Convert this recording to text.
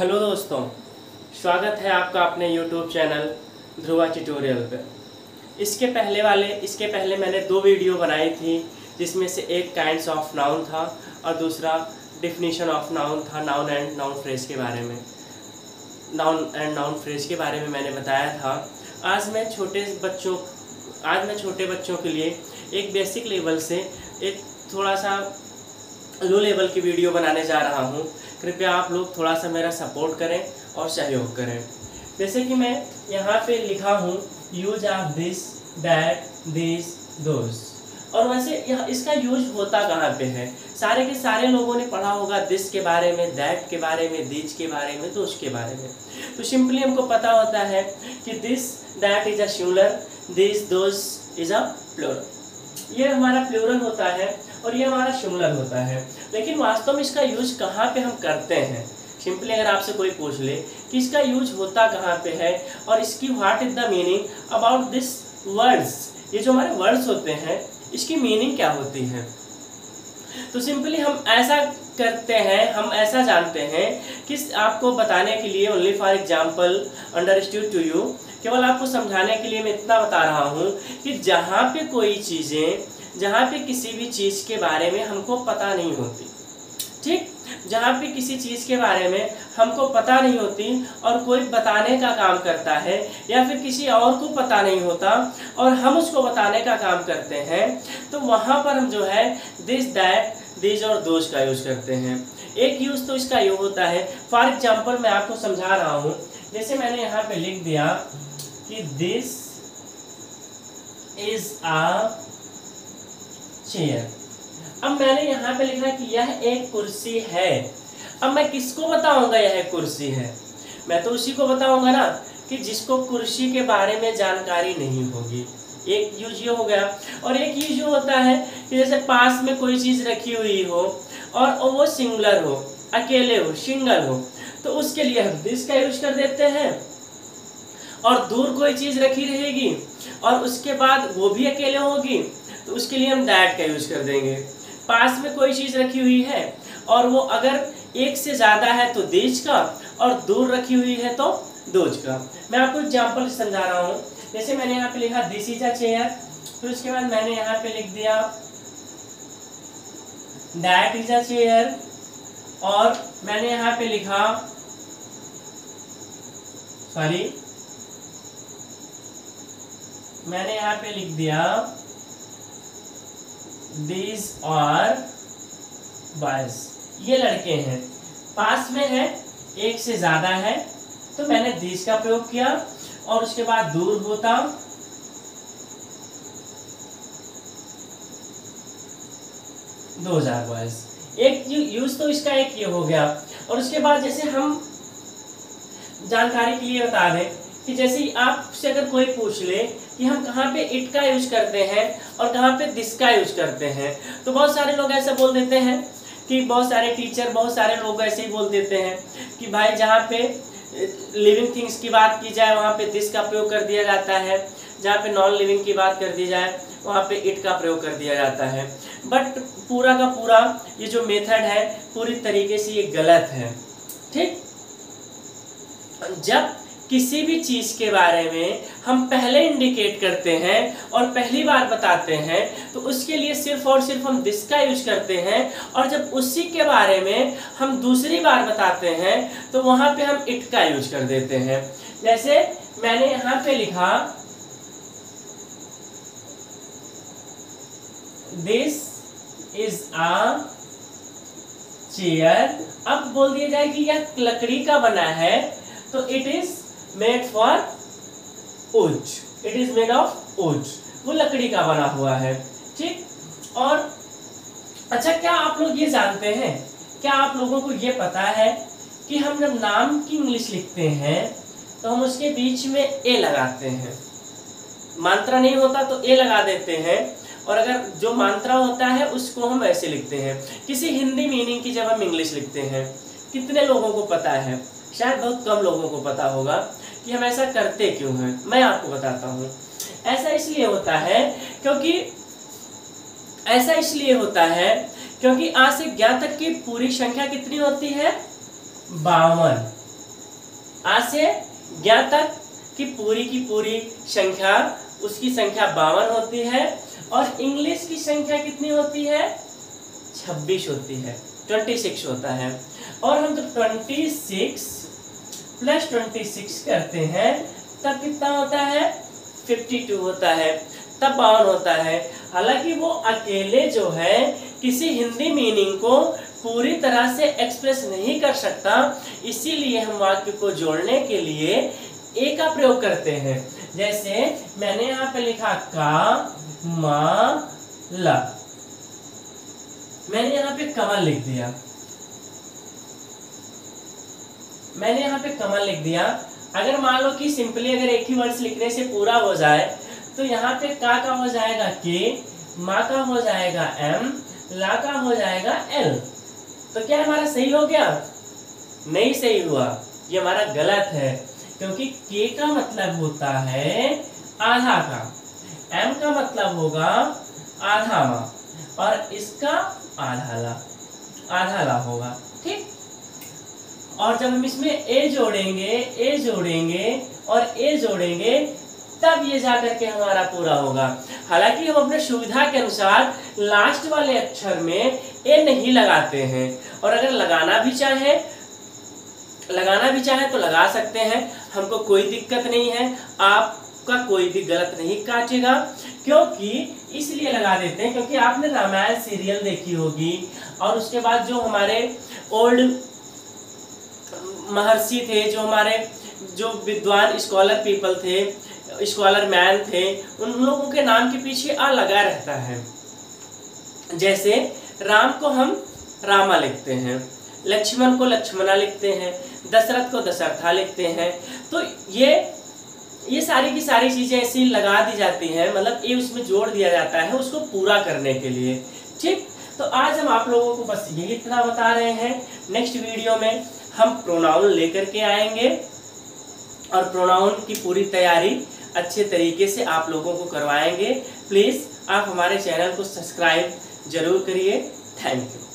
Hello दोस्तों, स्वागत है आपका अपने YouTube चैनल ध्रुवा ट्यूटोरियल पे। इसके पहले मैंने दो वीडियो बनाई थी, जिसमें से एक काइंड्स ऑफ नाउन था और दूसरा डिफिनीशन ऑफ नाउन था। नाउन एंड नाउन फ्रेज के बारे में मैंने बताया था। आज मैं छोटे बच्चों के लिए एक बेसिक लेवल से एक थोड़ा सा लो लेवल की वीडियो बनाने जा रहा हूँ। कृपया आप लोग थोड़ा सा मेरा सपोर्ट करें और सहयोग करें। जैसे कि मैं यहाँ पे लिखा हूँ use of this, that, this, those. और वैसे इसका यूज होता कहाँ पे है? सारे के सारे लोगों ने पढ़ा होगा दिस के बारे में, दैट के बारे में, दिस के बारे में, दोस के बारे में। तो सिंपली हमको पता होता है कि this, that is a singular, this, those is a plural. ये हमारा प्लूरल होता है और ये हमारा सिंगुलर होता है। लेकिन वास्तव में इसका यूज कहाँ पे हम करते हैं? सिंपली अगर आपसे कोई पूछ ले कि इसका यूज होता कहाँ पे है और इसकी what is the meaning about this words, ये जो हमारे वर्ड्स होते हैं इसकी मीनिंग क्या होती है, तो सिंपली हम ऐसा करते हैं, हम ऐसा जानते हैं कि आपको बताने के लिए only for example understood to you, केवल आपको समझाने के लिए मैं इतना बता रहा हूँ कि जहाँ पे किसी भी चीज़ के बारे में हमको पता नहीं होती, ठीक, जहाँ पे किसी चीज़ के बारे में हमको पता नहीं होती और कोई बताने का काम करता है या फिर किसी और को पता नहीं होता और हम उसको बताने का काम करते हैं, तो वहाँ पर हम जो है दिस, दैट, दिस और दोस का यूज़ करते हैं। एक यूज़ तो इसका ये होता है, फॉर एग्जाम्पल मैं आपको समझा रहा हूँ। जैसे मैंने यहाँ पे लिख दिया कि दिस इज अ चेयर। अब मैंने यहाँ पे लिखा कि यह एक कुर्सी है। अब मैं किसको बताऊंगा यह कुर्सी है? मैं तो उसी को बताऊंगा ना कि जिसको कुर्सी के बारे में जानकारी नहीं होगी। एक यूज ये हो गया। और एक यूज ये होता है कि जैसे पास में कोई चीज़ रखी हुई हो और वो सिंगुलर हो, अकेले हो, सिंगल हो, तो उसके लिए हम दिस का यूज कर देते हैं। और दूर कोई चीज़ रखी रहेगी और उसके बाद वो भी अकेले होगी, तो उसके लिए हम दैट का यूज कर देंगे। पास में कोई चीज़ रखी हुई है और वो अगर एक से ज़्यादा है तो दिस का, और दूर रखी हुई है तो दोज का। मैं आपको एग्जाम्पल समझा रहा हूँ। जैसे मैंने यहाँ पे लिखा दिस इज अ चेयर, फिर उसके बाद मैंने यहाँ पे लिख दिया दैट इज अ चेयर, और मैंने यहाँ पे लिखा मैंने यहाँ पे लिख दिया these are boys, ये लड़के हैं। पास में है, एक से ज्यादा है, तो मैंने these का प्रयोग किया, और उसके बाद दूर होता those are boys। एक यूज तो इसका एक ये हो गया। और उसके बाद जैसे हम जानकारी के लिए बता दें कि जैसे आपसे अगर कोई पूछ ले कि हम कहाँ पे इट का यूज करते हैं और कहाँ पे दिस का यूज करते हैं, तो बहुत सारे लोग ऐसा बोल देते हैं कि बहुत सारे टीचर, बहुत सारे लोग ऐसे ही बोल देते हैं कि भाई जहाँ पे लिविंग थिंग्स की बात की जाए वहाँ पे दिस का प्रयोग कर दिया जाता है, जहाँ पे नॉन लिविंग की बात कर दी जाए वहाँ पे इट का प्रयोग कर दिया जाता है। बट पूरा का पूरा ये जो मेथड है पूरी तरीके से ये गलत है, ठीक। जब किसी भी चीज़ के बारे में हम पहले इंडिकेट करते हैं और पहली बार बताते हैं, तो उसके लिए सिर्फ और सिर्फ हम दिस का यूज करते हैं, और जब उसी के बारे में हम दूसरी बार बताते हैं तो वहाँ पे हम इट का यूज कर देते हैं। जैसे मैंने यहाँ पे लिखा दिस इज अ चेयर। अब बोल दिया जाए कि यह लकड़ी का बना है, तो it is made for would, it is made of would, वो लकड़ी का बना हुआ है, ठीक। और अच्छा, क्या आप लोग ये जानते हैं, क्या आप लोगों को ये पता है कि हम जब नाम की इंग्लिश लिखते हैं तो हम उसके बीच में ए लगाते हैं। मात्रा नहीं होता तो ए लगा देते हैं, और अगर जो मात्रा होता है उसको हम ऐसे लिखते हैं। किसी हिंदी मीनिंग की जब हम इंग्लिश लिखते हैं, कितने लोगों को पता है? शायद बहुत कम लोगों को पता होगा कि हम ऐसा करते क्यों हैं। मैं आपको बताता हूँ। ऐसा इसलिए होता है क्योंकि आज से 11 तक की पूरी संख्या कितनी होती है? 52। आ से ज्ञ तक की पूरी संख्या, उसकी संख्या 52 होती है और इंग्लिश की संख्या कितनी होती है? 26 होती है, 26 होता है। और हम जब 26 प्लस 26 करते हैं तब कितना होता है? 52 होता है, तब 52 होता है। हालांकि वो अकेले जो है किसी हिंदी मीनिंग को पूरी तरह से एक्सप्रेस नहीं कर सकता, इसीलिए हम वाक्य को जोड़ने के लिए ए का प्रयोग करते हैं। जैसे मैंने यहाँ पे लिखा का मा ला, मैंने यहाँ पे कमल लिख दिया, मैंने यहाँ पे कमल लिख दिया। अगर मान लो कि सिंपली अगर एक ही वर्ड्स लिखने से पूरा हो जाए तो यहाँ पे का हो जाएगा के, मा का हो जाएगा एम, ला का हो जाएगा एल। तो क्या हमारा सही हो गया? नहीं सही हुआ, ये हमारा गलत है, क्योंकि के का मतलब होता है आधा का, एम का मतलब होगा आधा मा, और इसका आधा ला होगा। ठीक। और जब हम इसमें ए जोड़ेंगे और ए जोड़ेंगे तब ये जाकर के हमारा पूरा होगा। हालांकि हम अपने सुविधा के अनुसार लास्ट वाले अक्षर में ए नहीं लगाते हैं, और अगर लगाना भी चाहे तो लगा सकते हैं, हमको कोई दिक्कत नहीं है, आपका कोई भी गलत नहीं काटेगा। क्योंकि इसलिए लगा देते हैं क्योंकि आपने रामायण सीरियल देखी होगी, और उसके बाद जो हमारे ओल्ड महर्षि थे, जो विद्वान स्कॉलर पीपल थे, स्कॉलर मैन थे, उन लोगों के नाम के पीछे आ लगा रहता है। जैसे राम को हम रामा लिखते हैं, लक्ष्मण को लक्ष्मणा लिखते हैं, दशरथ को दशरथा लिखते हैं। तो ये सारी की सारी चीजें ऐसी लगा दी जाती हैं, मतलब ये उसमें जोड़ दिया जाता है उसको पूरा करने के लिए। ठीक। तो आज हम आप लोगों को बस यही इतना बता रहे हैं। नेक्स्ट वीडियो में हम प्रोनाउन लेकर के आएंगे, और प्रोनाउन की पूरी तैयारी अच्छे तरीके से आप लोगों को करवाएंगे। प्लीज़ आप हमारे चैनल को सब्सक्राइब जरूर करिए। Thank you.